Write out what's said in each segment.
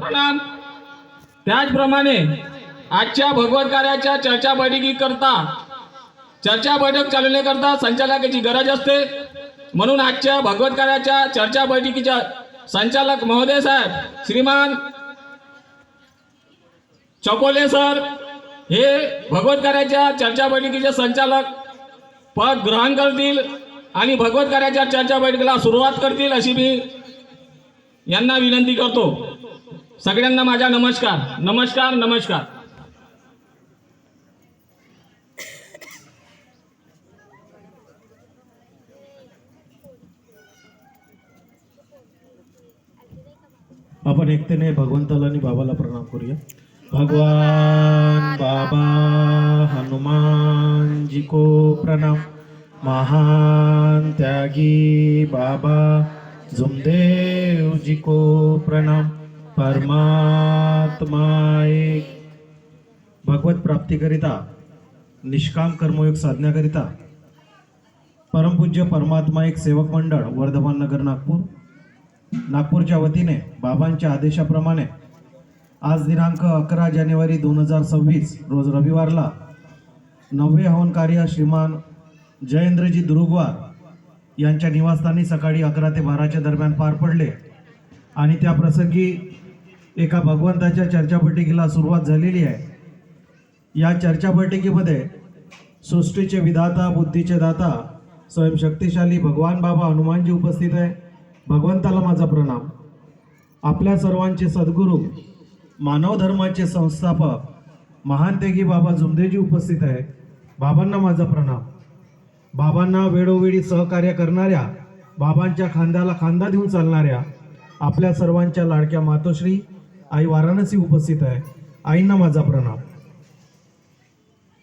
प्रणाम। त्याचप्रमाणे आजच्या भगवत कार्याच्या चर्चा बैठकीकरता चर्चा बैठक चालवण्याकरता संचालकाची गरज असते, म्हणून आजच्या भगवत कार्याच्या चर्चा बैठकीच्या संचालक महोदय साहेब श्रीमान चकोले सर हे भगवत कार्याच्या चर्चा बैठकीचे संचालक पद ग्रहण करतील आणि भगवत कार्याच्या चर्चा बैठकीला सुरुवात करतील अशी मी यांना विनंती करतो। सगळ्यांना माझा नमस्कार नमस्कार नमस्कार। आपण एकतेने भगवंताला आणि बाबाला प्रणाम करूया। भगवान बाबा हनुमान जी को प्रणाम। महान त्यागी बाबा जुमदेव जी को प्रणाम। परमात्मा एक भगवत प्राप्तीकरिता निष्काम कर्मयोग साधण्याकरिता परमपूज्य परमात्मा एक सेवक मंडळ वर्धमान नगर नागपूरच्या वतीने बाबांच्या आदेशाप्रमाणे आज दिनांक 11 जानेवारी 2026 रोज रविवारला 9वे हवन कार्य श्रीमान जयेंद्रजी दुरुगवार यांच्या निवासस्थानी सकाळी 11 ते 12च्या दरम्यान पार पडले आणि त्या प्रसंगी एका भगवंताच्या चर्चा बैठकीला सुरुवात झालेली आहे। या चर्चा बैठकीमध्ये सृष्टीचे विधाता बुद्धीचे दाता स्वयं शक्तिशाली भगवान बाबा हनुमानजी उपस्थित आहे। भगवंताला माझा प्रणाम। आपल्या सर्वांचे सद्गुरू मानव धर्माचे संस्थापक महान त्यागी बाबा जुमदेवजी उपस्थित आहे। बाबांना माझा प्रणाम। बाबांना वेळोवेळी सहकार्य करणाऱ्या बाबांच्या खांद्याला खांदा देऊन चालणाऱ्या आपल्या सर्वांच्या लाडक्या मातोश्री आई वाराणसी उपस्थित आहे। आईंना माझा प्रणाम।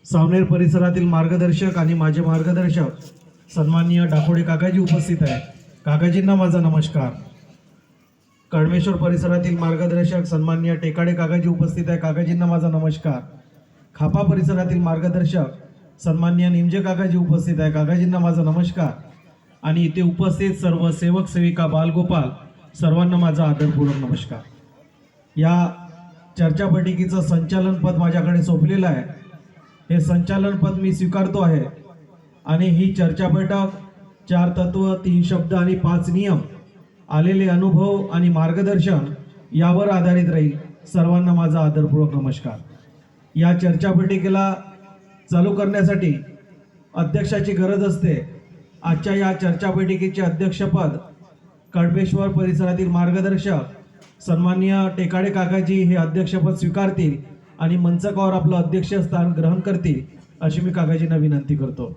सावनेर परिसरातील मार्गदर्शक आणि माझे मार्गदर्शक सन्माननीय डाकोडे काकाजी उपस्थित आहे। काकाजींना माझा नमस्कार। कळमेश्वर परिसरातील मार्गदर्शक सन्माननीय टेकाडे काकाजी उपस्थित आहे। काकाजींना माझा नमस्कार। खापा परिसरातील मार्गदर्शक सन्माननीय निमजे काकाजी उपस्थित आहे। काकाजींना माझा नमस्कार। आणि इथे उपस्थित सर्व सेवक सेविका बालगोपाल सर्वांना माझा आदरपूर्वक नमस्कार। या चर्चा बैठकीचं संचालन पद माझ्याकडे सोपलेलं आहे। हे संचालन पद मी स्वीकारतो आहे आणि ही चर्चा बैठक 4 तत्व 3 शब्द आणि 5 नियम आलेले अनुभव आणि मार्गदर्शन यावर आधारित राहील। सर्वांना माझा आदरपूर्वक नमस्कार। या चर्चा बैठकीला चालू करण्यासाठी अध्यक्षाची गरज असते। आजच्या या चर्चा बैठकीचे अध्यक्षपद कळमेश्वर परिसरातील मार्गदर्शक सन्माननीय टेकाडे काकाजी हे अध्यक्षपद स्वीकारतील आणि मंचकावर आपलं अध्यक्षस्थान ग्रहण करतील अशी मी काकाजींना विनंती करतो।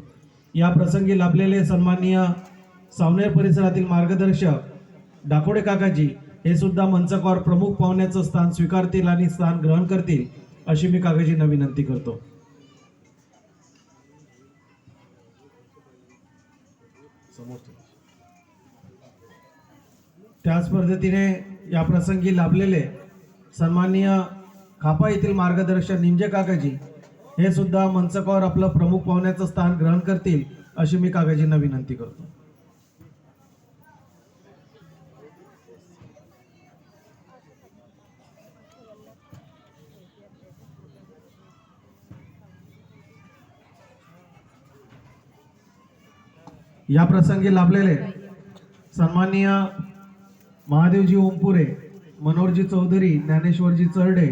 या प्रसंगी लाभलेले सन्माननीय सावनेर परिसरातील मार्गदर्शक डाकोडे काकाजी हे सुद्धा मंचकावर प्रमुख पाहुण्याचं स्थान स्वीकारतील आणि स्थान ग्रहण करतील अशी मी काकाजींना विनंती करतो। त्याच पद्धतीने या प्रसंगी लाभलेले सन्माननीय खापा येथील मार्गदर्शक निमजे काकाजी हे सुद्धा मंचकावर आपलं प्रमुख पाहुण्याचं स्थान ग्रहण करतील अशी मी काकाजींना विनंती करतो। या प्रसंगी लाभलेले सन्माननीय महादेवजी ओमपुरे, मनोहरजी चौधरी, ज्ञानेश्वरजी चरडे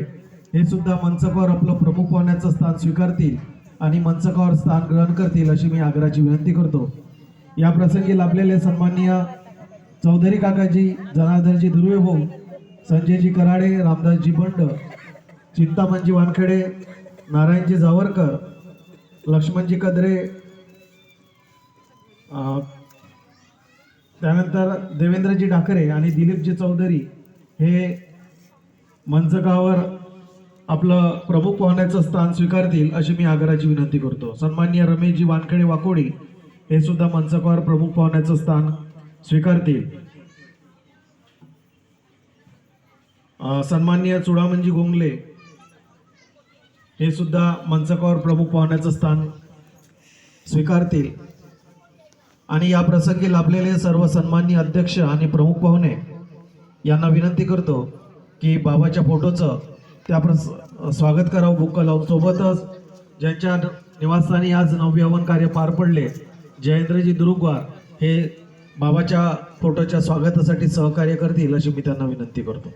हे सुद्धा मंचकावर आपलं प्रमुख पाहुण्याचं स्थान स्वीकारतील आणि मंचकावर स्थान ग्रहण करतील अशी मी आग्रहाची विनंती करतो। या प्रसंगी लाभलेले सन्माननीय चौधरी काकाजी, जनार्दनजी दुर्वे भाऊ, संजयजी कराडे, रामदासजी बंड, चिंतामणजी वानखेडे, नारायणजी जावरकर, लक्ष्मणजी कदरे, त्यानंतर देवेंद्रजी ढाकरे आणि दिलीपजी चौधरी हे मंचकावर आपलं प्रमुख पाहुण्याचं स्थान स्वीकारतील अशी मी आग्रहाची विनंती करतो। सन्माननीय रमेशजी वानखेडे वाकोडी हे सुद्धा मंचकावर प्रमुख पाहुण्याचं स्थान स्वीकारतील। सन्माननीय चुडामणजी गोंगले हे सुद्धा मंचकावर प्रमुख पाहुण्याचं स्थान स्वीकारतील। आणि या प्रसंगी लाभलेले सर्व सन्माननीय अध्यक्ष आणि प्रमुख पाहुणे यांना विनंती करतो की बाबाच्या फोटोचं स्वागत करावं बुक्क लावून. सोबतच ज्यांच्या निवासस्थानी आज नवयवन कार्य पार पडले, जयेंद्रजी दुरुगवार हे बाबाच्या फोटोच्या स्वागतासाठी सहकार्य करतील अशी मी त्यांना विनंती करतो.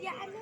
या ना